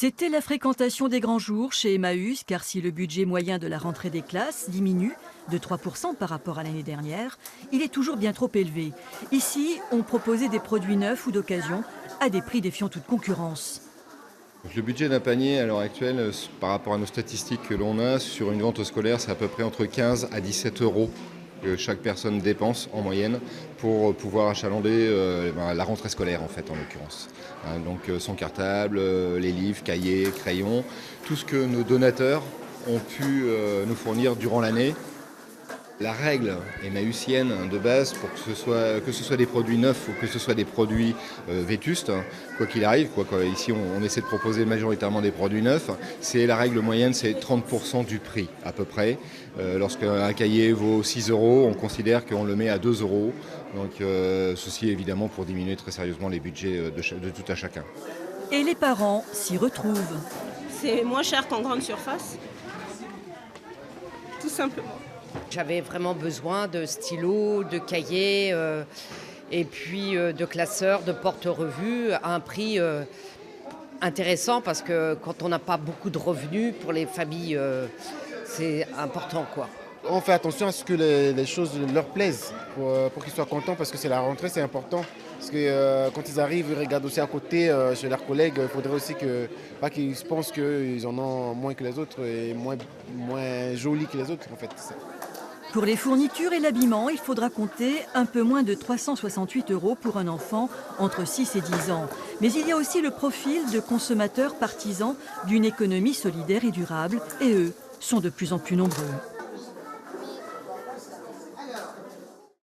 C'était la fréquentation des grands jours chez Emmaüs, car si le budget moyen de la rentrée des classes diminue de 3% par rapport à l'année dernière, il est toujours bien trop élevé. Ici, on proposait des produits neufs ou d'occasion à des prix défiant toute concurrence. Donc, le budget d'un panier à l'heure actuelle, par rapport à nos statistiques que l'on a, sur une vente scolaire, c'est à peu près entre 15 à 17 euros que chaque personne dépense en moyenne pour pouvoir achalander la rentrée scolaire en fait en l'occurrence. Donc son cartable, les livres, cahiers, crayons, tout ce que nos donateurs ont pu nous fournir durant l'année. La règle emmaüsienne de base, pour que ce soit des produits neufs ou que ce soit des produits vétustes, quoi qu'il arrive, ici on essaie de proposer majoritairement des produits neufs, c'est la règle moyenne, c'est 30% du prix à peu près. Lorsqu'un cahier vaut 6 euros, on considère qu'on le met à 2 euros. Donc ceci évidemment pour diminuer très sérieusement les budgets de tout à chacun. Et les parents s'y retrouvent. C'est moins cher qu'en grande surface, tout simplement. J'avais vraiment besoin de stylos, de cahiers et puis de classeurs, de porte-revues à un prix intéressant parce que quand on n'a pas beaucoup de revenus pour les familles, c'est important quoi. On fait attention à ce que les choses leur plaisent pour qu'ils soient contents parce que c'est la rentrée, c'est important. Parce que quand ils arrivent, ils regardent aussi à côté chez leurs collègues. Il faudrait aussi pas qu'ils pensent qu'ils en ont moins que les autres et moins jolis que les autres en fait. Pour les fournitures et l'habillement, il faudra compter un peu moins de 368 euros pour un enfant entre 6 et 10 ans. Mais il y a aussi le profil de consommateurs partisans d'une économie solidaire et durable, et eux sont de plus en plus nombreux.